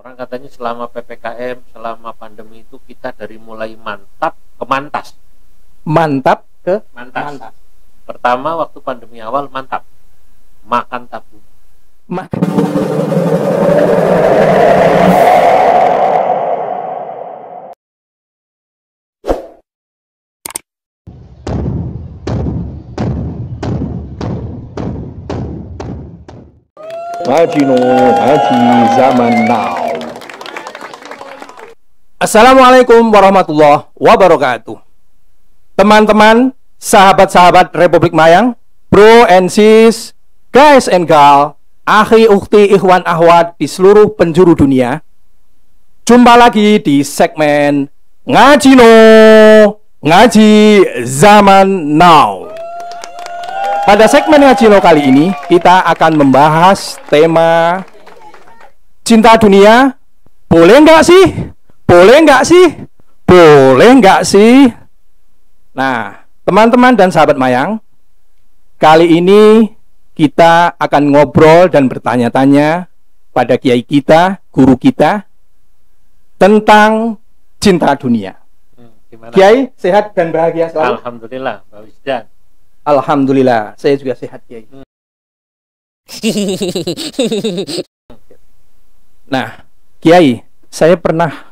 Orang katanya selama PPKM, selama pandemi itu kita dari mulai mantap ke mantas. Mantap ke Mantas. mantas. Pertama waktu pandemi awal mantap. Makan tabung. Ngaji zaman now. Assalamualaikum warahmatullahi wabarakatuh. Teman-teman, sahabat-sahabat Republik Mayang, bro and sis, guys and gal, akhi ukhti ikhwan ahwat di seluruh penjuru dunia. Jumpa lagi di segmen Ngaji zaman now. Pada segmen Ngaji kali ini kita akan membahas tema cinta dunia. Boleh nggak sih? Boleh nggak sih? Boleh nggak sih? Nah, teman-teman dan sahabat Mayang, kali ini kita akan ngobrol dan bertanya-tanya pada kiai kita, guru kita, tentang cinta dunia. Gimana? Kiai sehat dan bahagia selalu. Alhamdulillah, Mbak Wisdan. Alhamdulillah, saya juga sehat, Kiai. Nah, Kiai, saya pernah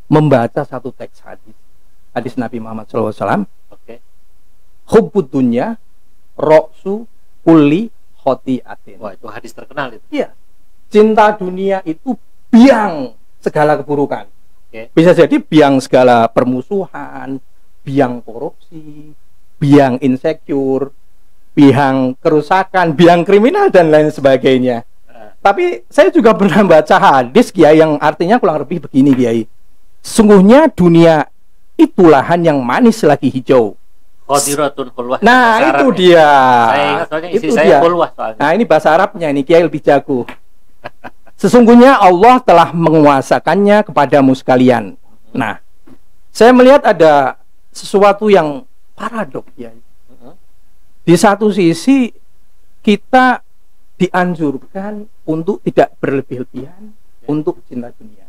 membaca satu teks hadis Nabi Muhammad SAW. Oke. Hubbud dunya ra'su kulli khoti'atin. Wah, itu hadis terkenal itu. Iya. Cinta dunia itu biang segala keburukan. Oke. Bisa jadi biang segala permusuhan, biang korupsi, biang insecure, biang kerusakan, biang kriminal dan lain sebagainya. Tapi saya juga pernah baca hadis, Kiai, yang artinya kurang lebih begini, Kiai. Sungguhnya dunia itu lahan yang manis lagi hijau. Khadiratun khulwah. Nah, Bahasa itu Arab ya. dia. Saya ingat soalnya istri Itu saya dia. khulwah soalnya. Nah, ini bahasa Arabnya, ini Kiai lebih jago. Sesungguhnya Allah telah menguasakannya kepadamu sekalian. Nah, saya melihat ada sesuatu yang paradoks, ya. Di satu sisi kita dianjurkan untuk tidak berlebih-lebihan untuk cinta dunia.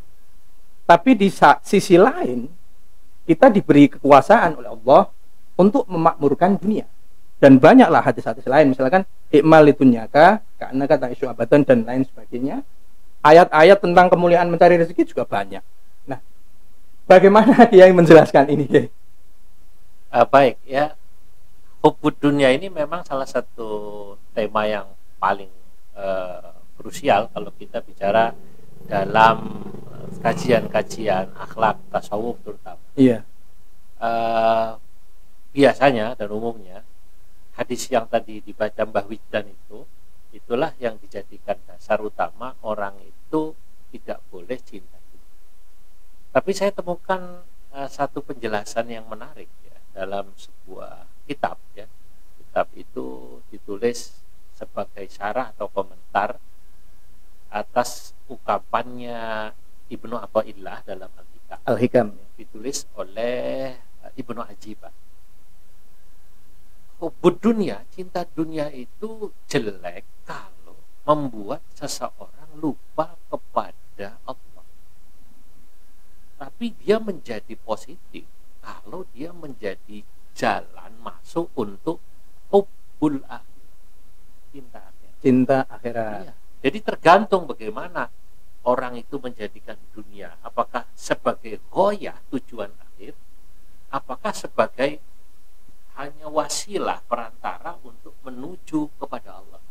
Tapi di sisi lain kita diberi kekuasaan oleh Allah untuk memakmurkan dunia. Dan banyaklah hadis-hadis lain, misalkan ikmal litunyaka, karena kata isu abadan dan lain sebagainya. Ayat-ayat tentang kemuliaan mencari rezeki juga banyak. Nah, bagaimana Kiai menjelaskan ini, Kiai? Baik ya, hubbud dunia ini memang salah satu tema yang paling krusial kalau kita bicara dalam kajian-kajian akhlak tasawuf terutama. Iya. Biasanya dan umumnya hadis yang tadi dibaca Mbah Wisdan itulah yang dijadikan dasar utama orang itu tidak boleh cinta. Tapi saya temukan satu penjelasan yang menarik ya, dalam sebuah kitab ya. Kitab itu ditulis sebagai syarah atau komentar atas ukapannya Ibnu Athaillah dalam Al-Hikam, ditulis oleh Ibnu Ajibah. Hubbud dunia, cinta dunia itu jelek kalau membuat seseorang lupa kepada Allah. Tapi dia menjadi positif kalau dia menjadi jalan masuk untuk hubbul akhir, cinta akhir. cinta akhirat. Iya. Jadi tergantung bagaimana orang itu menjadikan dunia, apakah sebagai ghoyah, tujuan akhir, apakah sebagai hanya wasilah perantara untuk menuju kepada Allah.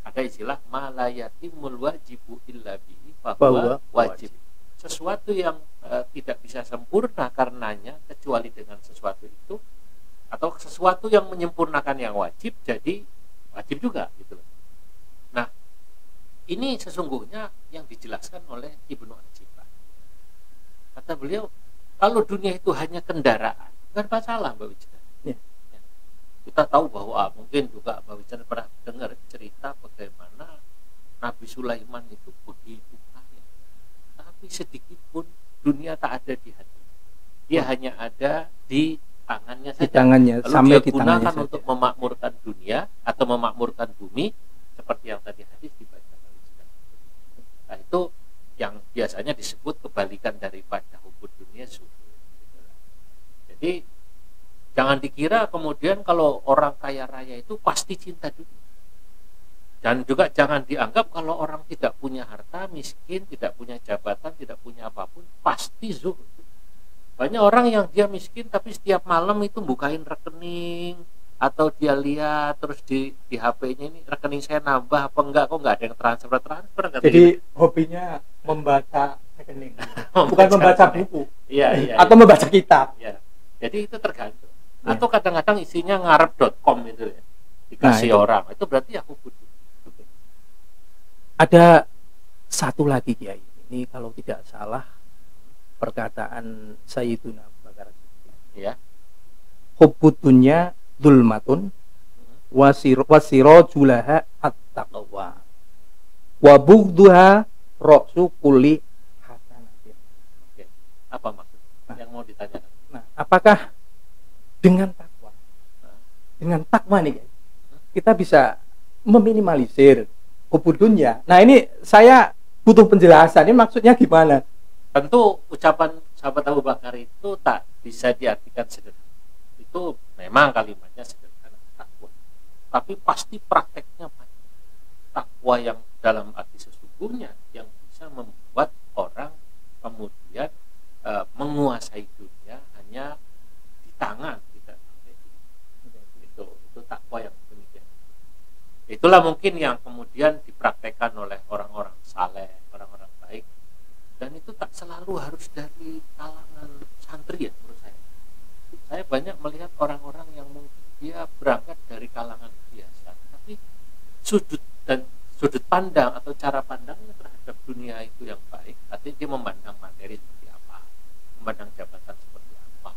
Ada istilah malayatimul wajibu illa bihi bahwa wajib. Sesuatu yang tidak bisa sempurna karenanya kecuali dengan sesuatu itu, atau sesuatu yang menyempurnakan yang wajib jadi wajib juga gitu loh. Nah, ini sesungguhnya yang dijelaskan oleh Ibnu Ajibah. Kata beliau, kalau dunia itu hanya kendaraan, bukan masalah, Mbak Wijdan. Ya. Ya. Kita tahu bahwa mungkin juga Mbak Wijdan pernah dengar cerita bagaimana Nabi Sulaiman itu begitu kaya, tapi sedikit pun dunia tak ada di hati. Dia hanya ada di tangannya saja. Di tangannya, lalu sampai dia di tangannya gunakan saja. untuk memakmurkan dunia atau memakmurkan bumi, seperti yang tadi hadis dibaca. Nah, itu biasanya disebut kebalikan daripada hubud dunia zuhud. Jadi jangan dikira kemudian kalau orang kaya raya itu pasti cinta dunia. Dan juga jangan dianggap kalau orang tidak punya harta, miskin, tidak punya jabatan, tidak punya apapun, pasti zuhud. Banyak orang yang dia miskin tapi setiap malam itu bukain rekening, atau dia lihat terus di HP-nya ini rekening saya nambah apa enggak, kok enggak ada yang transfer. Jadi hobinya membaca rekening, bukan membaca buku. Iya. Atau membaca kitab. Ya. Jadi itu tergantung. Ya. Atau kadang-kadang isinya ngarep.com itu ya. Dikasih orang. Itu berarti aku butuh. Ada satu lagi Kiai. Ini kalau tidak salah perkataan Sayyiduna Abu Bakar. Ya. Hubbud dunya dzulmatun wasirajulaha at-taqwa wa bughdhuha ra'su kulli hasanatin. Oke. Apa maksudnya? Yang mau ditanyakan? Nah, apakah dengan takwa? Dengan takwa nih guys, kita bisa meminimalisir hubbud dunya. Nah, ini saya butuh penjelasan. Ini maksudnya gimana? Tentu ucapan sahabat Abu Bakar itu tak bisa diartikan sederhana. Itu memang kalimatnya sederhana, takwa. Tapi pasti prakteknya banyak. Takwa yang dalam arti sesungguhnya yang bisa membuat orang kemudian menguasai dunia hanya di tangan, tidak sampai itu takwa yang demikian. Itulah mungkin yang kemudian dipraktekkan oleh orang-orang saleh, orang-orang baik, dan itu tak selalu harus dari kalangan santri ya menurut saya. Saya banyak melihat orang-orang yang mungkin dia berangkat dari kalangan biasa, tapi sudut pandang atau cara pandangnya terhadap dunia itu yang baik. Artinya dia memandang materi seperti apa, memandang jabatan seperti apa.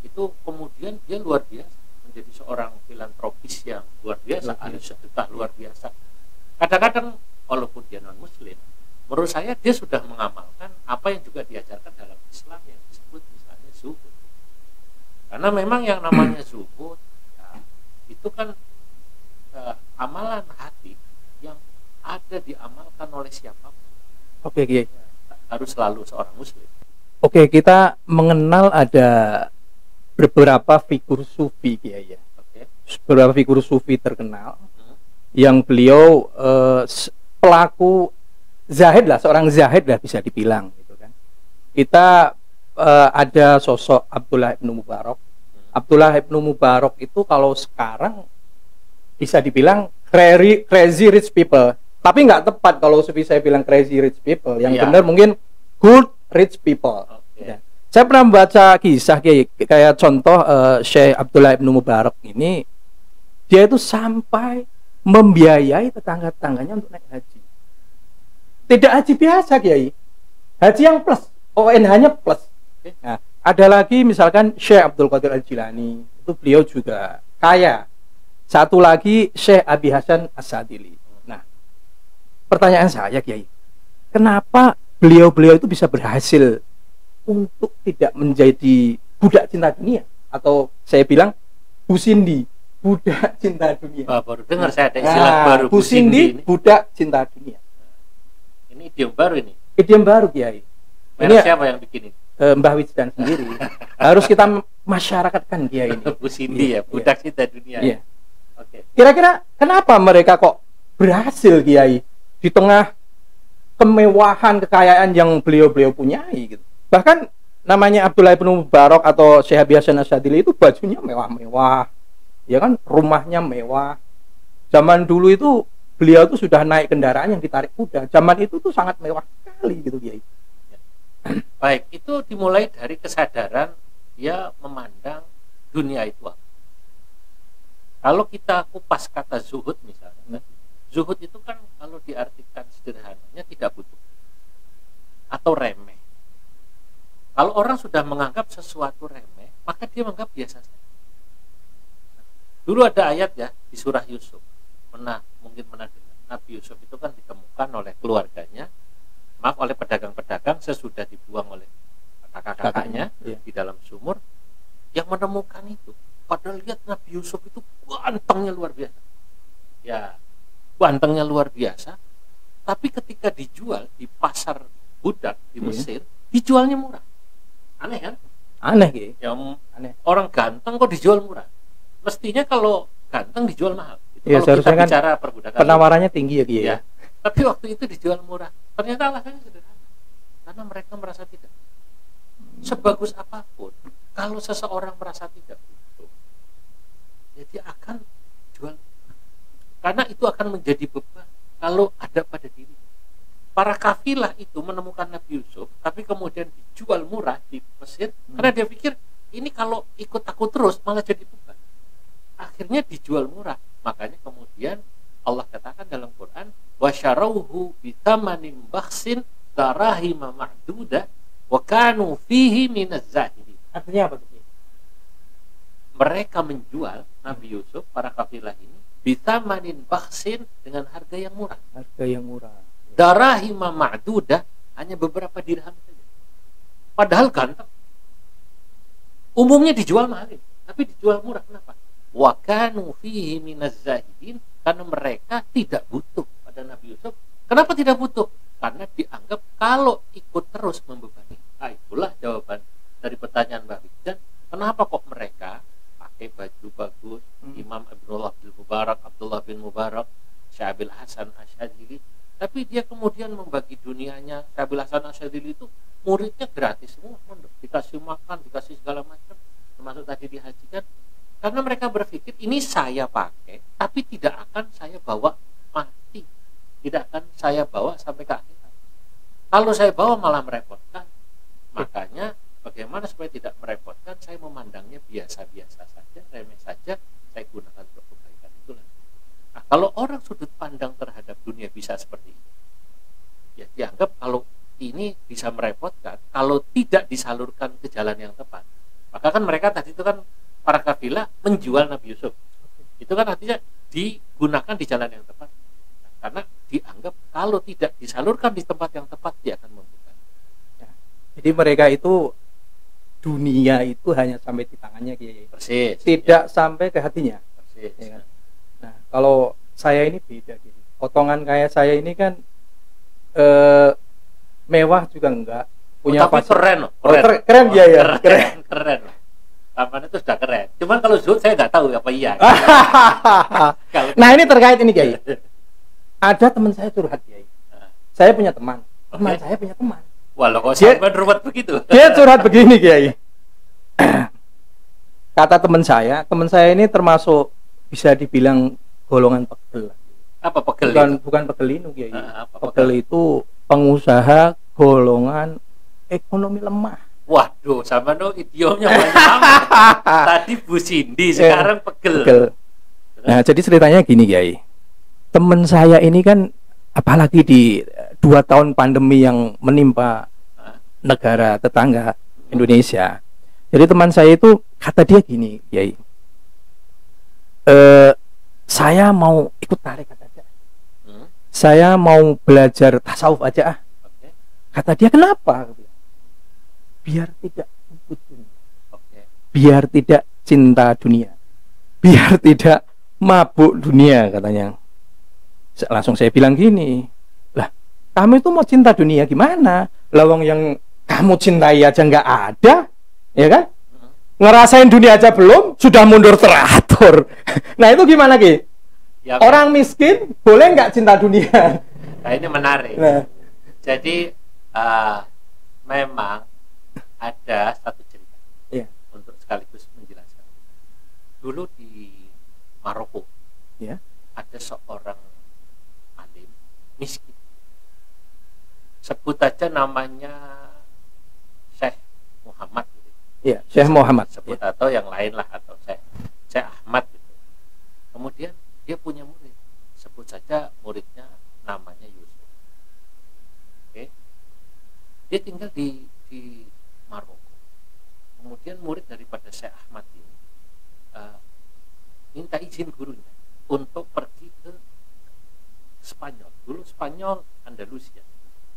Itu kemudian dia luar biasa, menjadi seorang filantropis yang luar biasa, ahli sedekah luar biasa. Kadang-kadang walaupun dia non muslim, menurut saya dia sudah mengamalkan apa yang juga diajarkan dalam Islam yang disebut misalnya zuhud. Karena memang yang namanya zuhud ya, itu kan amalan hati yang ada diamalkan oleh siapapun. Oke, Kiai. Harus selalu seorang muslim. Oke, kita mengenal ada beberapa figur sufi Kiai ya. Oke. Beberapa figur sufi terkenal yang beliau pelaku zahid lah, seorang zahid lah bisa dibilang gitu kan. Kita ada sosok Abdullah bin Mubarak. Abdullah bin Mubarak itu kalau sekarang bisa dibilang crazy rich people, tapi nggak tepat kalau saya bilang crazy rich people. Yang benar mungkin good rich people. Ya. Saya pernah membaca kisah kayak contoh Syekh Abdullah bin Mubarak ini, dia itu sampai membiayai tetangga-tetangganya untuk naik haji. Tidak haji biasa Kiai, haji yang plus, ONH-nya plus. Nah, ada lagi misalkan Syekh Abdul Qadir Al-Jilani, itu beliau juga kaya. Satu lagi Syekh Abi Hasan As-Sadili. Nah, pertanyaan saya Kiai, kenapa beliau-beliau itu bisa berhasil untuk tidak menjadi budak cinta dunia, atau saya bilang Busindi, budak cinta dunia. Baru dengar saya ada istilah baru, Busindi, budak cinta dunia. Ini idiom baru ini. Idiom baru Kiai. Ini siapa yang bikin ini? Mbah Wijdan sendiri. Harus kita masyarakatkan dia ini. Busindi ya, budak cinta dunia. Iya. Oke. Kira-kira kenapa mereka kok berhasil Kiai di tengah kemewahan kekayaan yang beliau-beliau punyai gitu. Bahkan namanya Abdullah bin Mubarak atau Syekh Abi Hasan As-Sadili itu bajunya mewah-mewah. Ya kan, rumahnya mewah. Zaman dulu itu beliau tuh sudah naik kendaraan yang ditarik kuda. Zaman itu tuh sangat mewah sekali gitu Kiai. Baik, itu dimulai dari kesadaran dia memandang dunia itu apa. Kalau kita kupas kata zuhud misalnya, zuhud itu kan kalau diartikan sederhananya tidak butuh atau remeh. Kalau orang sudah menganggap sesuatu remeh, maka dia menganggap biasa saja. Dulu ada ayat ya di surah Yusuf, mungkin pernah dengar. Nabi Yusuf itu kan ditemukan oleh keluarganya, oleh pedagang-pedagang sesudah dibuang oleh kakak-kakaknya di dalam sumur, yang menemukan itu. Padahal lihat Nabi Yusuf itu gantengnya luar biasa. Ya, gantengnya luar biasa. Tapi ketika dijual di pasar budak di Iya. Mesir dijualnya murah. Aneh kan? Aneh Ki. Ya, Aneh. orang ganteng kok dijual murah. Mestinya kalau ganteng dijual mahal. Itu Iya, kalau kita seharusnya kan bicara perbudakan. Penawarannya tinggi ya Ki. Ya. Ya. Tapi waktu itu dijual murah. Ternyata alasannya sederhana. Karena mereka merasa tidak. Sebagus apapun, kalau seseorang merasa tidak butuh, ya dia akan jual. Karena itu akan menjadi beban kalau ada pada diri. Para kafilah itu menemukan Nabi Yusuf, tapi kemudian dijual murah di Mesir, karena dia pikir ini kalau ikut aku terus malah jadi beban. Akhirnya dijual murah. Makanya kemudian Allah katakan dalam Quran, wasyarauhu bitamanin bakhsin darahima ma'dudah wa kanu fihi minaz zahidin. Artinya apa tuh Ki? Mereka menjual Nabi Yusuf, para kafilah ini, bitamanin bakhsin dengan harga yang murah. Harga yang murah. Darahima ma'dudah, hanya beberapa dirham saja. Padahal ganteng. Umumnya dijual mahal, tapi dijual murah. Kenapa? Wa kanu fihi minaz zahidin, karena mereka tidak butuh pada Nabi Yusuf. Kenapa tidak butuh? Karena dianggap kalau ikut terus membebani. Nah, itulah jawaban dari pertanyaan Mbak Wigdan. Kenapa kok mereka pakai baju bagus, Imam Abdullah bin Mubarak, Abdullah bin Mubarak, Syabil Hasan Asyadzili, tapi dia kemudian membagi dunianya. Syabil Hasan Asyadzili itu muridnya gratis semua, dikasih makan, dikasih segala macam, termasuk tadi dihajikan. Karena mereka berpikir ini saya pakai, tapi tidak akan saya bawa mati, tidak akan saya bawa sampai ke akhirat. Kalau saya bawa malah merepotkan. Makanya bagaimana supaya tidak merepotkan, saya memandangnya biasa-biasa saja, remeh saja, saya gunakan untuk kebaikan. Itulah. Nah, kalau orang sudut pandang terhadap dunia bisa seperti ini, ya dianggap kalau ini bisa merepotkan, kalau tidak disalurkan ke jalan yang tepat. Maka kan mereka tadi itu kan para kafilah menjual Nabi Yusuf. Itu kan artinya digunakan di jalan yang tepat. Nah, karena dianggap kalau tidak disalurkan di tempat yang tepat, dia akan membuka. Ya. Jadi mereka itu dunia itu hanya sampai di tangannya Ki. Persis. Tidak sampai ke hatinya. Persis. Ya kan? Nah, kalau saya ini beda Ki. Potongan kayak saya ini kan mewah juga enggak. Punya tapi fasilitas. keren loh. Keren ya ya. Keren. Taman itu sudah keren. Cuman kalau zuhud saya nggak tahu apa iya. Kalau Nah, ini terkait ini Kiai. Ada teman saya curhat Kiai. Saya punya teman. Teman saya punya teman. walau kok Dia- sampai ruwet begitu. Dia curhat begini Kiai. Kata teman saya ini termasuk bisa dibilang golongan pegel. Apa pegel Bukan itu? bukan pegelinu Kiai. Apa Pegel itu pengusaha golongan ekonomi lemah. Waduh, sama no idiomnya banyak amat. Tadi Bu Cindy, sekarang pegel. Pegel. Nah, jadi ceritanya gini Kiai. Teman saya ini kan apalagi di 2 tahun pandemi yang menimpa negara tetangga Indonesia. Jadi teman saya itu kata dia gini, Kiai. Saya mau ikut tarekat aja. Saya mau belajar tasawuf aja ah. Oke. Kata dia kenapa? Biar tidak ikut dunia. Oke. Biar tidak cinta dunia, biar tidak mabuk dunia katanya. Langsung saya bilang gini, lah kamu itu mau cinta dunia gimana? Lawang yang kamu cintai aja nggak ada, ya kan? Ngerasain dunia aja belum, sudah mundur teratur. Nah itu gimana Ki? Ya, Orang miskin boleh nggak cinta dunia? nah, ini menarik. Nah, Jadi memang ada satu cerita iya, untuk sekaligus menjelaskan. Dulu di Maroko ya, ada seorang alim miskin. Sebut aja namanya Syekh Muhammad gitu. iya, Syekh Muhammad. Sebut Ya. atau yang lain lah, atau Syekh Ahmad gitu. Kemudian dia punya murid. Sebut saja muridnya namanya Yusuf. Oke. Dia tinggal di Maroko. Kemudian murid daripada Syekh Ahmad ini minta izin gurunya untuk pergi ke Spanyol. Dulu Spanyol Andalusia.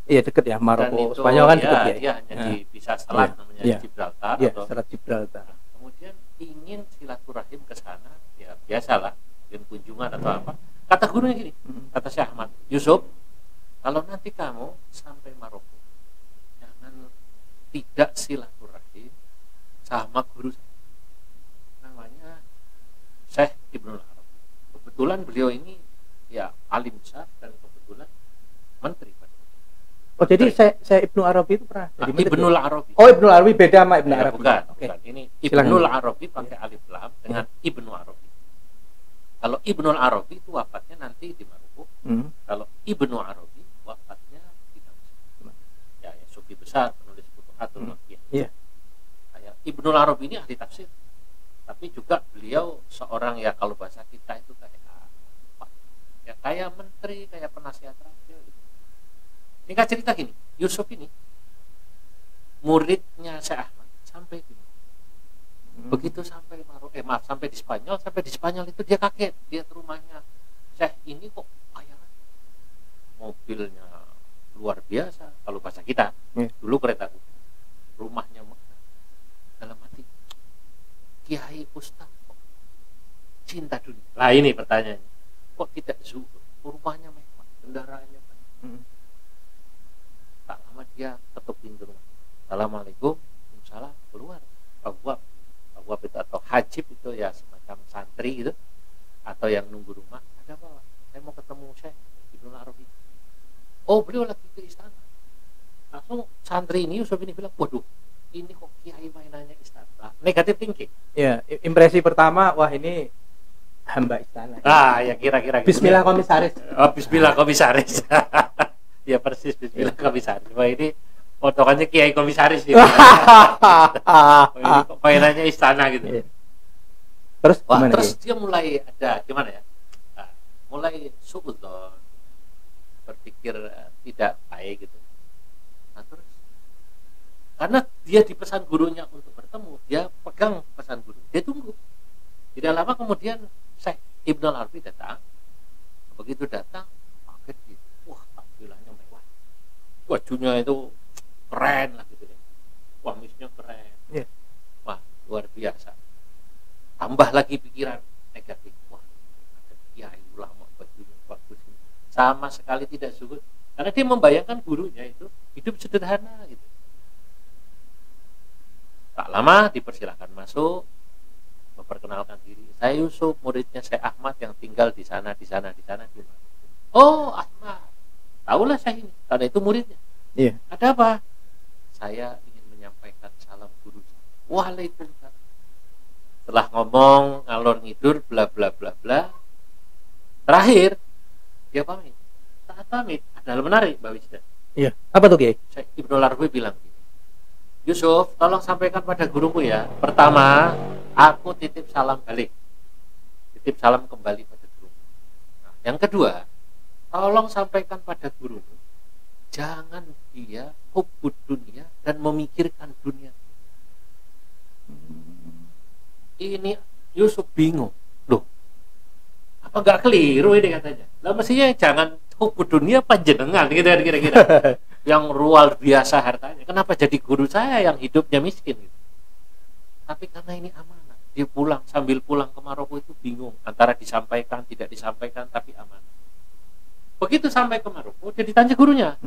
Iya deket ya Dan Maroko, itu Spanyol kan ya, deket ya. dia hanya Nah, di bisa selat Iya, namanya iya. Gibraltar iya, atau Selat Gibraltar. kemudian ingin silaturahim ke sana, ya biasalah, ingin kunjungan atau apa. Kata gurunya gini, kata Syekh Ahmad, Yusuf, kalau nanti kamu sampai Maroko, tidak silaturahim sama guru saya. Namanya Syekh Ibnul Arabi. Kebetulan beliau ini ya alim besar dan kebetulan menteri. Oh, jadi saya Ibnu Arabi itu pernah jadi menteri? Ibnul Arabi. Oh, Ibnul Arabi beda sama Ibnu Ya, Arabi. bukan, Oke. bukan. Ini Silakan. Ibnul Arabi pakai alif lam dengan Ibnu Arabi. Kalau Ibnul Arabi itu wafatnya nanti di Maroko. Kalau Ibnu Arabi wafatnya di Damsyik. Ya, ya sufi besar, penulis Futuhatul Makkiyah. Iya. Kayak Ibnul Arabi ini ahli tafsir. Tapi juga beliau seorang ya kalau bahasa kita itu kayak apa? Ya kayak menteri, kayak penasihat raja gitu. Singkat cerita gini, Yusuf ini muridnya Syekh Ahmad sampai di begitu sampai sampai di Spanyol itu dia kaget, dia ke rumahnya Syekh ini kok kaya, mobilnya luar biasa kalau bahasa kita. Dulu kereta rumahnya megah. Dalam hati Kiai Ustaz kok cinta dunia. Nah ini pertanyaannya, kok tidak zuhud, rumahnya mewah, kendaraannya banyak. Tak lama dia ketuk pintu rumah. Assalamualaikum, Waalaikumsalam, keluar. Pak Wab itu atau hajib itu ya semacam santri gitu, atau yang nunggu rumah. Ada apa? Saya mau ketemu Syekh Ibnul Arabi. Oh, beliau lagi ke istana. Langsung santri ini Yusuf ini bilang, waduh, ini kok kiai mainannya istana. Negatif thinking. Ya, impresi pertama, wah ini hamba istana. Ya kira-kira. Bismillah komisaris. Oh, Bismillah komisaris. Ya persis Bismillah komisaris. Wah ini potongannya kiai komisaris gitu. Ini kok mainannya istana gitu. Terus Wah, gimana? terus dia mulai ada gimana ya? Mulai suudzon, berpikir tidak baik gitu. Nah, terus karena dia dipesan gurunya untuk bertemu, dia pegang pesan guru, dia tunggu. Tidak lama kemudian Syekh Ibnul Arabi datang. Begitu datang, kaget gitu. Wah, tampilannya mewah. Bajunya itu keren lah gitu ya. Wamisnya keren. Yeah. Wah, luar biasa. Tambah lagi pikiran negatif. Wah, ada kiai ulama bajunya bagus ini. Sama sekali tidak zuhud. Karena dia membayangkan gurunya itu hidup sederhana gitu. Tak lama dipersilahkan masuk, memperkenalkan diri. Saya Yusuf, muridnya Syekh Ahmad yang tinggal di sana. Oh, Ahmad. Tahulah saya ini, karena itu muridnya. Iya. Ada apa? Saya ingin menyampaikan salam guru. Waalaikumsalam. Setelah ngomong ngalor ngidur bla bla bla bla, terakhir dia pamit. Saat pamit ada hal menarik, Mbak Wisda. Iya. Apa tuh, Kiai? Syekh Ibnul Arabi bilang gini, Yusuf, tolong sampaikan pada guruku ya. Pertama, aku titip salam balik. Titip salam kembali pada guruku. Nah, yang kedua, tolong sampaikan pada gurumu, jangan dia hubbud dunia dan memikirkan dunia. Ini Yusuf bingung. Loh, apa nggak keliru ini katanya? Lah mestinya jangan hubbud dunia panjenengan gitu kan kira-kira. Yang luar biasa hartanya. Kenapa jadi guru saya yang hidupnya miskin gitu? Tapi karena ini amanah. Dia pulang, sambil pulang ke Maroko itu bingung antara disampaikan, tidak disampaikan, tapi amanah. Begitu sampai ke Maroko, dia ditanya gurunya.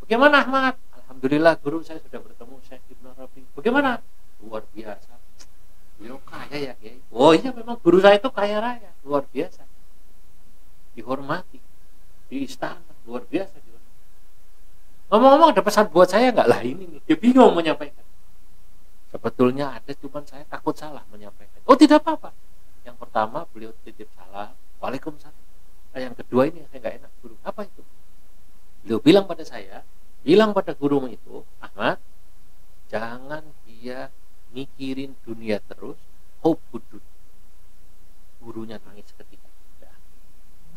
Bagaimana Ahmad? Alhamdulillah guru saya sudah bertemu Syekh Ibnul Arabi. Bagaimana? Luar biasa. Beliau kaya ya, Kiai. Oh iya, memang guru saya itu kaya raya, luar biasa. Dihormati di istana, luar biasa. Ngomong-ngomong ada pesan buat saya nggak? Lah ini nih, dia bingung menyampaikan. Sebetulnya ada, cuman saya takut salah menyampaikan. Oh tidak apa-apa. Yang pertama beliau titip salam, Waalaikumsalam. Nah, yang kedua ini saya nggak enak, guru. Apa itu? Beliau bilang pada saya, bilang pada gurumu itu, Ahmad, jangan dia mikirin dunia terus, hubbud dunia. Gurunya nangis ketika itu.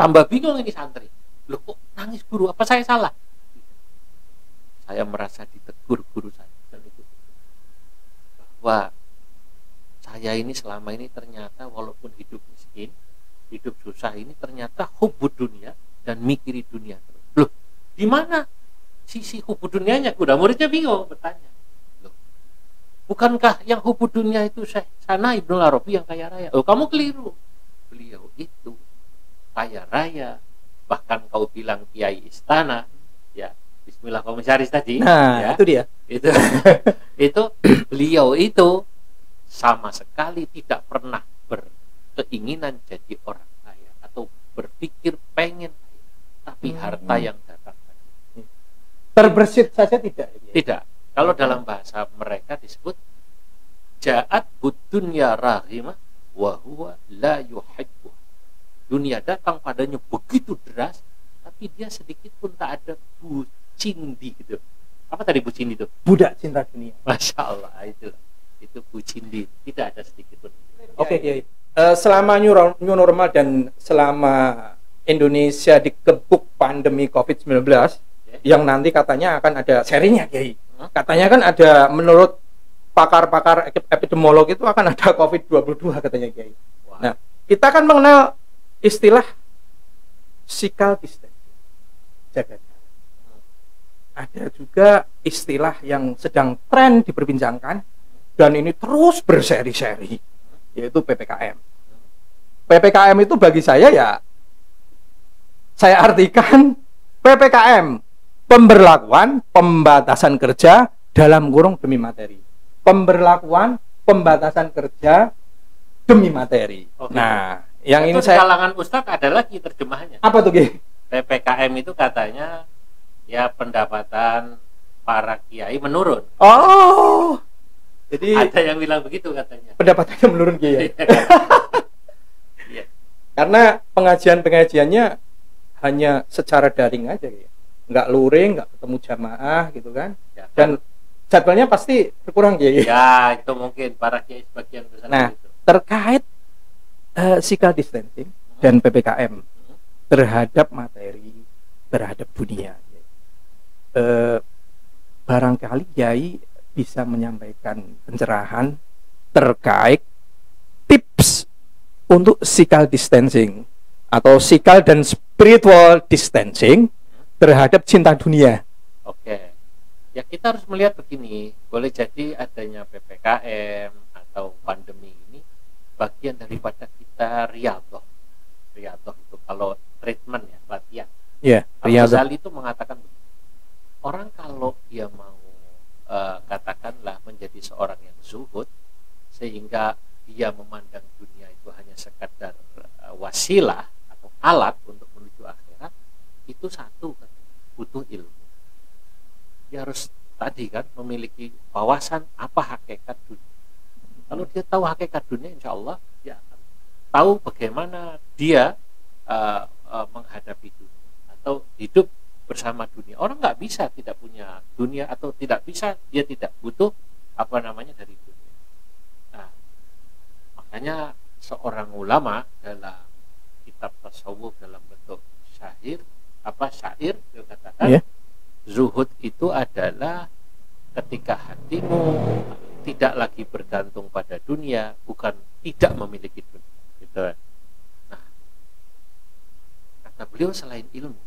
Tambah bingung ini santri. Loh kok nangis guru? Apa saya salah? Saya merasa ditegur guru saya dan itu bahwa saya ini selama ini ternyata walaupun hidup miskin, hidup susah ini ternyata hubbud dunia dan mikiri dunia terus. Loh, di mana sisi hubbud dunianya? Udah muridnya bingung bertanya. Loh, bukankah yang hubbud dunia itu sana Ibnul Arabi yang kaya raya? Oh, kamu keliru. Beliau itu kaya raya, bahkan kau bilang kiai istana, ya. Bismillah komisaris tadi, Nah, ya, itu dia. itu itu beliau itu sama sekali tidak pernah berkeinginan jadi orang kaya atau berpikir pengen kaya, tapi harta yang datang tadi. Terbersit saja tidak. Tidak. Kalau dalam bahasa mereka disebut ja'at budunya rahimah wa huwa la yuhibbu. Dunia datang padanya begitu deras, tapi dia sedikit pun tak ada bucindi gitu. Apa tadi bucindi itu? Budak cinta dunia. Masya Allah, itu bucindi, tidak ada sedikit pun. Oke, Kiai. Selama new normal dan selama Indonesia dikebuk pandemi COVID-19, yang nanti katanya akan ada serinya, Kiai. Katanya kan ada, menurut pakar-pakar epidemiolog itu akan ada COVID-22 katanya, Kiai. Wah. Nah, kita kan mengenal istilah physical distancing, jaga jarak. Ada juga istilah yang sedang tren diperbincangkan dan ini terus berseri-seri, yaitu PPKM. PPKM itu bagi saya ya, saya artikan PPKM, pemberlakuan pembatasan kerja dalam kurung demi materi. Pemberlakuan pembatasan kerja demi materi. Oke. Nah, yang Itu ini di saya, kalangan Ustadz ada lagi terjemahannya. apa tuh, Ki? PPKM itu katanya ya pendapatan para kiai menurun. Oh, jadi Ada yang bilang begitu katanya. pendapatannya menurun, Ki, ya? Iya. Karena pengajian-pengajiannya hanya secara daring aja, Ki. Nggak luring, nggak ketemu jamaah gitu kan. Ya, Dan jadwalnya pasti berkurang, Ki. ya itu mungkin para kiai sebagian besar Nah, itu. terkait physical distancing dan PPKM terhadap materi, terhadap dunia, barangkali Kiai bisa menyampaikan pencerahan terkait tips untuk physical distancing atau physical dan spiritual distancing terhadap cinta dunia. Oke. Ya kita harus melihat begini, boleh jadi adanya PPKM atau pandemi ini bagian daripada kita riyadhah. Riyadhah itu kalau treatment ya, latihan. Ya, Al-Ghazali itu mengatakan begini, orang kalau dia mau katakanlah menjadi seorang yang zuhud, sehingga dia memandang dunia itu hanya sekadar wasilah atau alat untuk menuju akhirat, itu satu kan, butuh ilmu. Dia harus tadi kan memiliki wawasan apa hakikat dunia. Kalau dia tahu hakikat dunia, insya Allah dia akan tahu bagaimana dia menghadapi dunia atau hidup bersama dunia. Orang nggak bisa tidak punya dunia atau tidak bisa dia tidak butuh dari dunia. Nah, makanya seorang ulama dalam kitab tasawuf dalam bentuk syair dia katakan zuhud itu adalah ketika hatimu tidak lagi bergantung pada dunia, bukan tidak memiliki dunia gitu. Nah, kata beliau selain ilmu,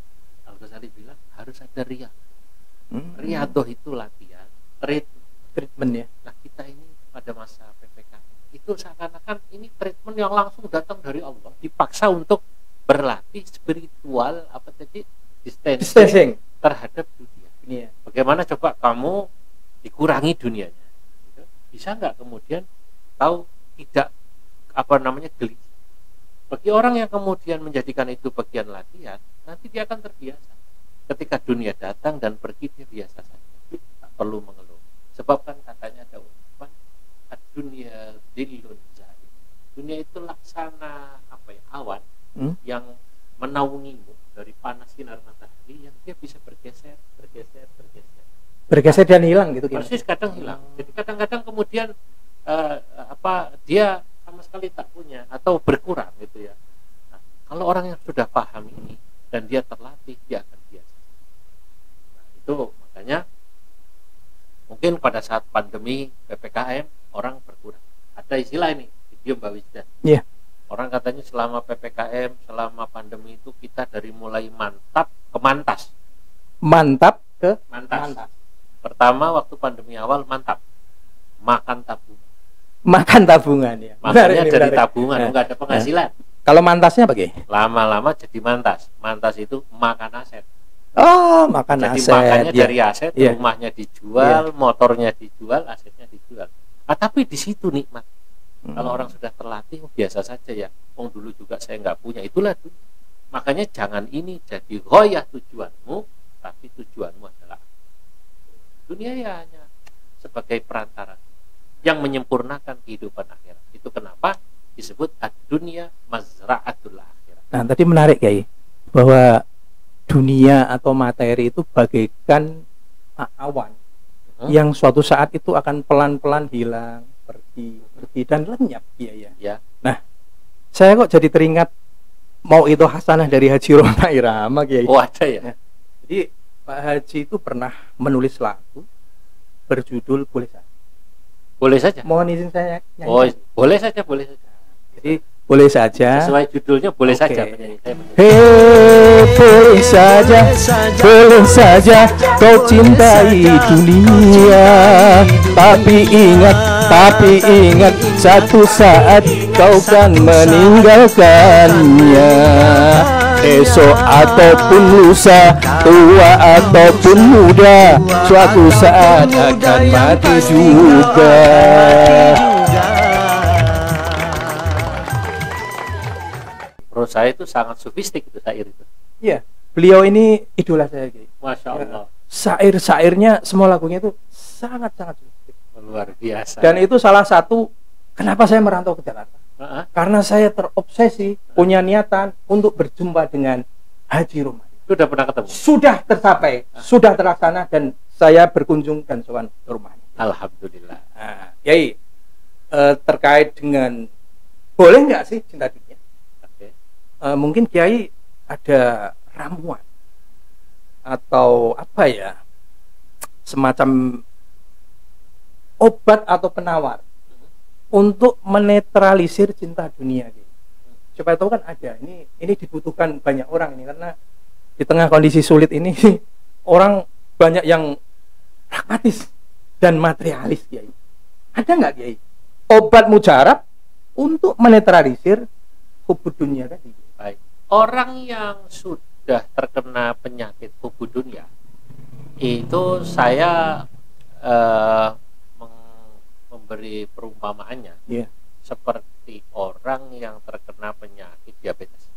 Al-Ghazali bilang harus ada riyadhah. Riyadhah itu latihan, treatment ya. Nah, kita ini pada masa PPKM itu seakan-akan ini treatment yang langsung datang dari Allah, dipaksa untuk berlatih spiritual distancing terhadap dunia. Bagaimana coba kamu dikurangi dunianya? Bisa nggak kemudian tahu tidak gelisah? Bagi orang yang kemudian menjadikan itu bagian latihan, nanti dia akan terbiasa. Ketika dunia datang dan pergi, dia biasa saja, tak perlu mengeluh. Sebab kan katanya ada ungkapan, dunia dilun zahid. Dunia itu laksana awan yang menaungimu dari panas sinar matahari, yang dia bisa bergeser dan hilang gitu. Persis kadang hilang. Jadi kadang-kadang kemudian dia sama sekali tak punya atau berkurang gitu ya. Nah, kalau orang yang sudah paham ini dan dia terlatih, dia akan biasa. Nah, itu makanya mungkin pada saat pandemi PPKM orang berkurang. Ada istilah ini, video Mbak Wisda. Iya. Orang katanya selama PPKM, selama pandemi itu kita dari mulai mantap ke mantas. Mantap ke mantas. Pertama waktu pandemi awal mantap, makan tabungan ya. Makanya dari tabungan, nggak ada penghasilan. Kalau mantasnya apa, Ki? Lama-lama jadi mantas. Mantas itu makan aset. Oh, makan Jadi aset. makannya Ya. dari aset, Iya. rumahnya dijual, motornya dijual, asetnya dijual. Tapi di situ nikmat. Kalau orang sudah terlatih, biasa saja ya. Dulu juga saya nggak punya, itulah dunia. Makanya jangan ini jadi ghoyah tujuanmu, tapi tujuanmu adalah dunia ya hanya sebagai perantara yang menyempurnakan kehidupan akhirat. Itu kenapa disebut ad-dunya mazra'atul akhirat. Nah, tadi menarik Kiai bahwa dunia atau materi itu bagaikan awan yang suatu saat itu akan pelan-pelan hilang, pergi dan lenyap, Kiai ya. Ya. Nah, saya kok jadi teringat mau itu hasanah dari Haji Roma Irama, Kiai. Oh, ada ya. Jadi Pak Haji itu pernah menulis lagu berjudul Boleh Saja. Boleh saja. Mohon izin saya nyanyi. Oh, boleh saja, boleh saja. Jadi boleh saja. Sesuai judulnya boleh Oke. saja penyanyi saya menyanyi. Hei, boleh saja kau cintai dunia, tapi ingat satu saat kau kan meninggalkannya. Esok ataupun lusa, tua ataupun muda, suatu saat akan mati juga. Menurut saya itu sangat sofistik itu syair itu. Iya, beliau ini idola saya, Kiai. Masya Allah. Syair-syairnya semua lagunya itu sangat-sangat sofistik. Luar biasa. Dan itu salah satu kenapa saya merantau ke Jakarta. Karena saya terobsesi punya niatan untuk berjumpa dengan Haji Roma. Sudah pernah ketemu? Sudah tercapai, sudah terlaksana dan saya berkunjung dan sowan ke rumahnya. Alhamdulillah. Nah, Kiai, terkait dengan boleh nggak sih cinta dunia? Oke. Mungkin Kiai ada ramuan atau apa ya, semacam obat atau penawar untuk menetralisir cinta dunia gitu. Supaya tahu kan ada ini dibutuhkan banyak orang ini, karena di tengah kondisi sulit ini orang banyak yang pragmatis dan materialis, Kiai. Ada nggak, Kiai, obat mujarab untuk menetralisir hubud dunia tadi? Baik. Orang yang sudah terkena penyakit hubud dunia itu saya memberi perumpamaannya seperti orang yang terkena penyakit diabetes.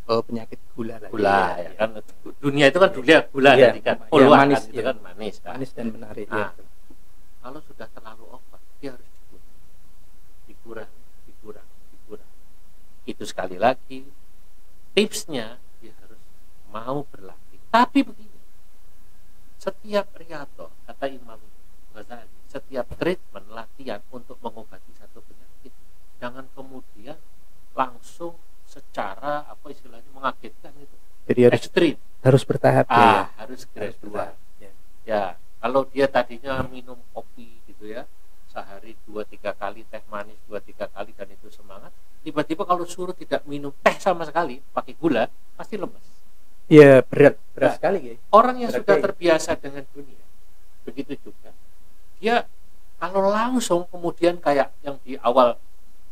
Oh, penyakit gula lagi. Gula ya kan, dunia itu kan gula Iya, tadi kan, iya, manis, manis, itu iya. kan manis kan. Manis dan menarik. Nah, Ya. kalau sudah terlalu over, dia harus dikurang. Itu sekali lagi tipsnya, dia harus mau berlatih. Tapi begini, setiap riyadhah, kata Imam Ghazali, setiap treatment latihan untuk mengobati satu penyakit, jangan kemudian langsung secara apa istilahnya mengagetkan itu. Jadi Ekstrim. harus bertahap ya. Harus gradual. Ya. Ya, kalau dia tadinya minum kopi gitu ya, sehari 2-3 kali, teh manis 2-3 kali dan itu semangat, tiba-tiba kalau suruh tidak minum teh sama sekali, pakai gula, pasti lemes. Iya, berat Nah, sekali, Kiai. Orang yang Berat, sudah Kiai. terbiasa dengan dunia, begitu juga dia kalau langsung kemudian kayak yang di awal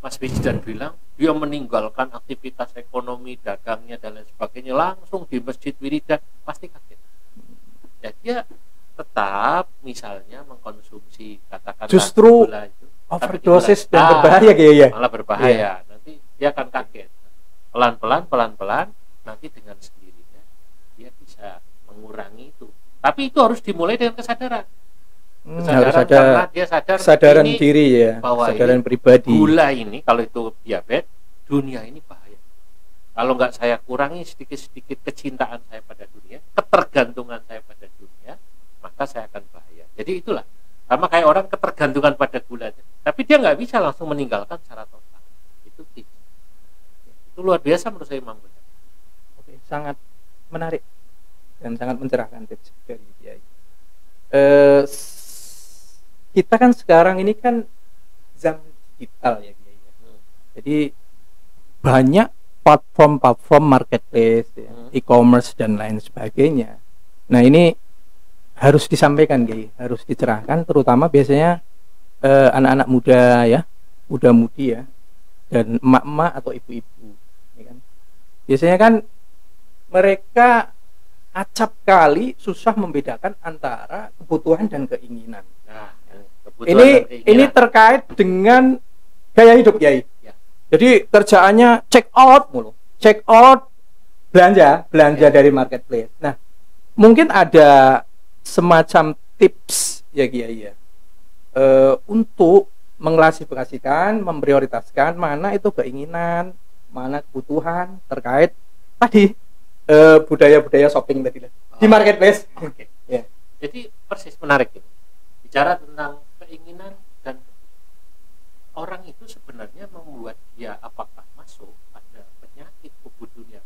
Mas Wijdan bilang, dia meninggalkan aktivitas ekonomi, dagangnya dan lain sebagainya, langsung di masjid wiridan, pasti kaget. Ya, dia tetap misalnya mengkonsumsi katakanlah Justru gula itu, tapi Overdosis dikurangi. dan berbahaya, Kiai ya. Malah berbahaya. Nanti dia akan kaget. Pelan-pelan, nanti dengan sendirinya dia bisa mengurangi itu. Tapi itu harus dimulai dengan kesadaran. Harus ada karena dia sadar kesadaran ini, diri ya, bahwa kesadaran ini pribadi. gula ini kalau itu diabetes, dunia ini bahaya. Kalau nggak saya kurangi sedikit-sedikit kecintaan saya pada dunia, ketergantungan saya pada dunia, maka saya akan bahaya. Jadi itulah, sama kayak orang ketergantungan pada gulanya, tapi dia nggak bisa langsung meninggalkan secara total. Itu tips. Itu luar biasa menurut saya, Imam Ghazali. Oke, sangat menarik dan sangat mencerahkan tips dari Kiai. Kita kan sekarang ini kan zaman digital ya, Kiai. Jadi banyak platform marketplace, ya, e-commerce dan lain sebagainya. Nah, ini harus disampaikan, Kiai, harus dicerahkan, terutama biasanya anak-anak muda ya, muda-mudi ya, dan emak-emak atau ibu-ibu, ya kan. Biasanya kan mereka acap kali susah membedakan antara kebutuhan dan keinginan. Nah, Ini terkait dengan gaya hidup, Kiai. Ya. Jadi kerjaannya check out mulu, belanja dari marketplace. Nah, mungkin ada semacam tips ya Kiai ya, untuk mengklasifikasikan, memprioritaskan mana itu keinginan, mana kebutuhan terkait tadi budaya-budaya shopping tadi di marketplace. Oke. Ya. Jadi persis menarik ini. Bicara tentang keinginan dan orang itu sebenarnya membuat dia apakah masuk pada penyakit kubur dunia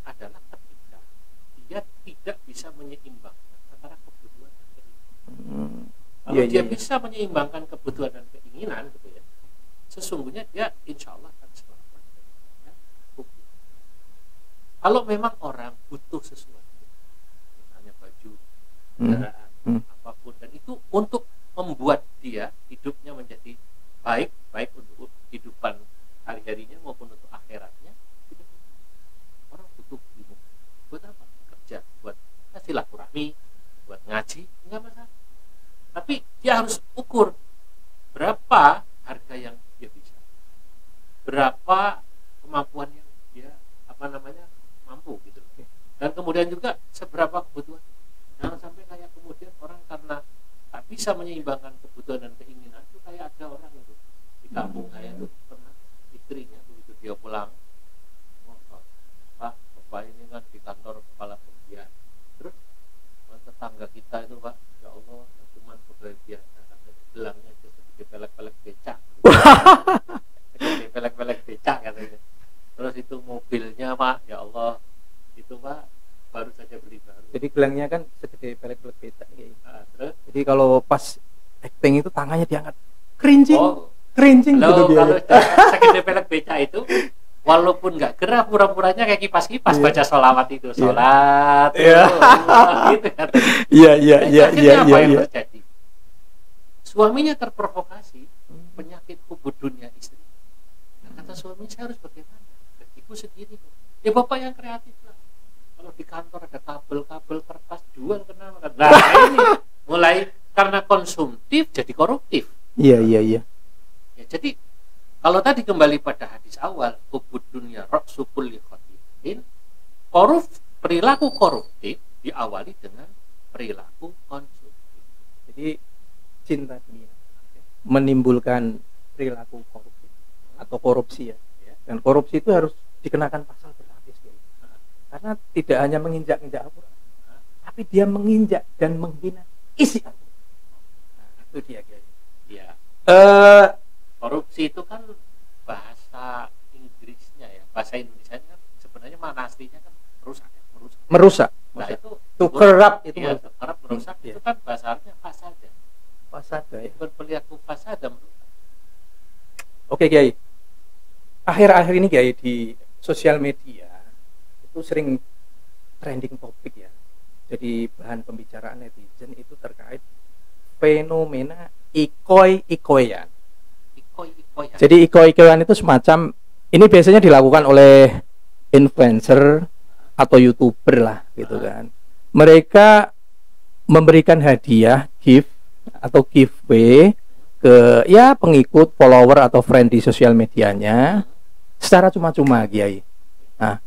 adalah ketika dia tidak bisa menyeimbangkan antara kebutuhan dan keinginan. Kalau dia bisa menyeimbangkan kebutuhan dan keinginan gitu ya, sesungguhnya dia insya Allah akan selamat. Kalau memang orang butuh sesuatu, misalnya baju, kendaraan, apapun, dan itu untuk membuat dia hidupnya menjadi baik untuk kehidupan hari-harinya maupun untuk akhiratnya, orang butuh ilmu. Buat apa? Kerja, buat silaturahmi, buat ngaji, enggak masalah. Tapi dia harus ukur berapa harga yang dia bisa, berapa kemampuan yang dia mampu gitu. Dan kemudian juga seberapa kebutuhan. Jangan sampai kayak kemudian orang karena tak bisa menyeimbangkan kebutuhan dan keinginan itu kayak ada orang itu di kampung saya itu pernah istrinya begitu dia pulang, Pak, Bapak ini kan di kantor kepala bagian, terus tetangga kita itu Pak, ya Allah cuma pegawai biasa, gelangnya itu seperti pelek-pelek becak, seperti pelek-pelek becak katanya. Terus itu mobilnya Pak, ya Allah itu Pak baru saja beli baru. Jadi gelangnya kan segede pelek-pelek becak gitu. Terus? Jadi kalau pas acting itu tangannya diangkat, cringing gitu dia. Kalau segede pelek becak itu walaupun nggak gerak, pura-puranya kayak kipas-kipas baca sholawat itu, sholat gitu katanya. Akhirnya apa yang terjadi? Suaminya terprovokasi penyakit kubur dunia istri. Nah, kata suami, saya harus bagaimana? Ibu sendiri. Ya bapak yang kreatif lah. Kalau di kantor ada kabel-kabel kertas jual kenapa? Nah ini mulai karena konsumtif jadi koruptif. Iya. Ya, jadi kalau tadi kembali pada hadis awal, kubur dunia ra'su kulli khati'in, perilaku koruptif diawali dengan perilaku konsumtif. Jadi cinta dunia menimbulkan perilaku koruptif atau korupsi ya. Dan korupsi itu harus dikenakan pasal berlapis ya. Karena tidak hanya menginjak-injak Al-Quran, tapi dia menginjak dan menghina isi Al-Quran. Nah, itu dia guys. Ya. Korupsi itu kan bahasa Inggrisnya ya, bahasa Indonesia kan sebenarnya mana aslinya kan merusak. Nah itu kerap itu ya, kerap merusak itu kan bahasa artinya fasada ya. Berperilaku fasada merusak. Oke Kiai, akhir-akhir ini Kiai di sosial media itu sering trending topik ya, jadi bahan pembicaraan netizen itu terkait fenomena ikoy-ikoyan. Jadi ikoy-ikoyan itu semacam, ini biasanya dilakukan oleh influencer atau YouTuber lah gitu kan. Mereka memberikan hadiah, gift atau giveaway ke ya pengikut, follower atau friend di sosial medianya secara cuma-cuma Kiai. Nah,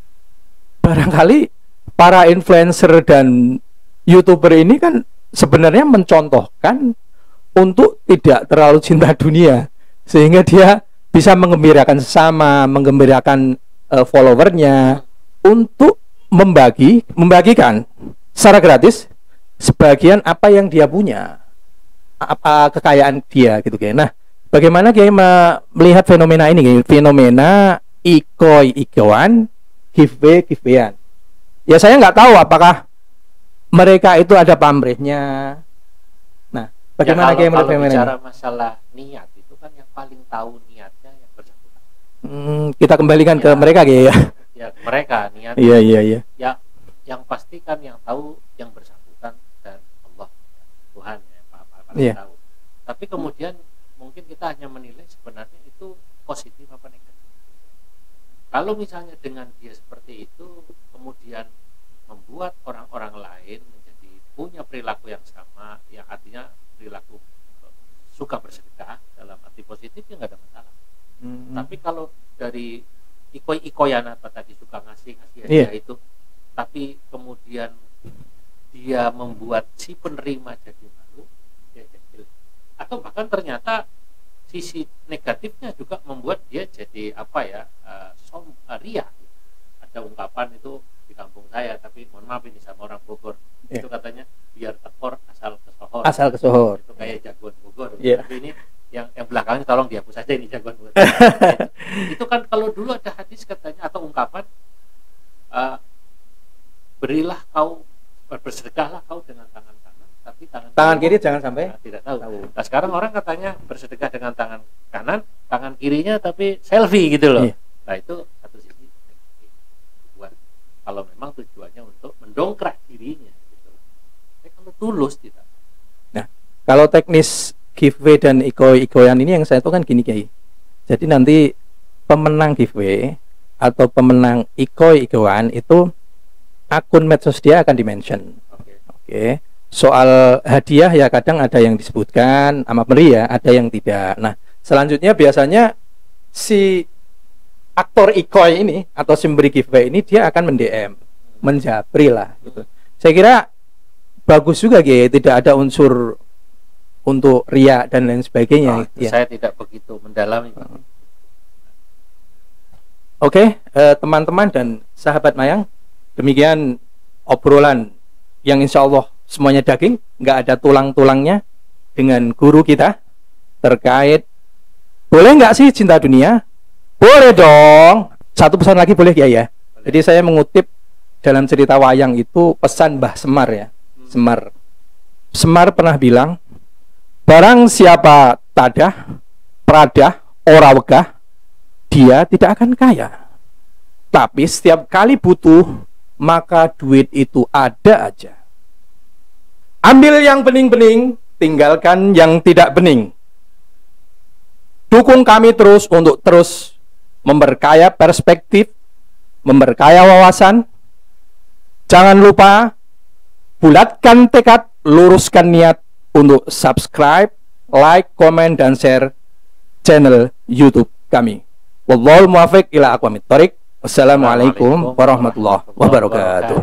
barangkali para influencer dan YouTuber ini kan sebenarnya mencontohkan untuk tidak terlalu cinta dunia, sehingga dia bisa menggembirakan sesama, menggembirakan followernya untuk membagikan secara gratis sebagian apa yang dia punya, apa kekayaan dia gitu kan. Nah, bagaimana Kiai melihat fenomena ini, fenomena ikoy-ikoyan, giveaway-giveayan? Ya saya nggak tahu apakah mereka itu ada pamrihnya. Nah, bagaimana Kiai melihat fenomena ini? Kalau bicara masalah niat itu kan yang paling tahu niatnya yang bersangkutan. Kita kembalikan ke mereka Kiai ya. Ya mereka niat. Iya. Ya yang pasti kan yang tahu yang bersangkutan dan Allah, Tuhan ya, paling tahu. Tapi kemudian mungkin kita hanya menilai sebenarnya itu positif apa negatif. Kalau misalnya dengan dia seperti itu kemudian membuat orang-orang lain menjadi punya perilaku yang sama, yang artinya perilaku suka bersedekah dalam arti positif, ya nggak ada masalah. Tapi kalau dari ikoy-ikoyan apa tadi, suka ngasih hadiah itu, tapi kemudian dia membuat si penerima jadi malu, ya jadi, atau bahkan ternyata sisi negatifnya juga membuat dia jadi apa ya, ria. Ada ungkapan itu di kampung saya, tapi mohon maaf ini sama orang Bogor, itu katanya biar tekor asal kesohor. Asal kesohor. Itu kayak jagoan Bogor. Yeah. Tapi ini yang belakangnya tolong dihapus saja, ini jagoan Bogor. Itu kan kalau dulu ada hadis katanya atau ungkapan, berilah kau, bersedekahlah kau dengan tangan kanan, tapi tangan kiri jangan sampai tidak tahu. Nah, sekarang orang katanya bersedekah dengan tangan kanan, tangan kirinya tapi selfie gitu loh. Nah, itu satu sisi buat kalau memang tujuannya untuk mendongkrak dirinya gitu. Tapi kalau tulus tidak. Nah, kalau teknis giveaway dan iko-ikoyan ini yang saya tahu kan gini, Kiai. Jadi nanti pemenang giveaway atau pemenang iko-ikoyan itu akun medsos dia akan di-mention. Oke. Soal hadiah ya kadang ada yang disebutkan sama pemberi ya, ada yang tidak. Nah, selanjutnya biasanya si aktor ikoy ini atau si memberi giveaway ini dia akan mendm, menjapri lah gitu. Saya kira bagus juga gitu, tidak ada unsur untuk ria dan lain sebagainya. Saya tidak begitu mendalami. Oke, teman-teman dan sahabat Mayang, demikian obrolan yang insya Allah semuanya daging, nggak ada tulang-tulangnya dengan guru kita terkait boleh nggak sih cinta dunia? Boleh dong. Satu pesan lagi boleh ya? Jadi saya mengutip dalam cerita wayang itu pesan Mbah Semar ya. Semar pernah bilang, barang siapa tadah, pradah, ora wegah, dia tidak akan kaya. Tapi setiap kali butuh, maka duit itu ada aja. Ambil yang bening-bening, tinggalkan yang tidak bening. Dukung kami terus untuk terus memperkaya perspektif, memperkaya wawasan. Jangan lupa bulatkan tekad, luruskan niat untuk subscribe, like, komen, dan share channel YouTube kami. Wallahul muwaffiq ila aqwamit thoriq. Wassalamualaikum warahmatullahi wabarakatuh.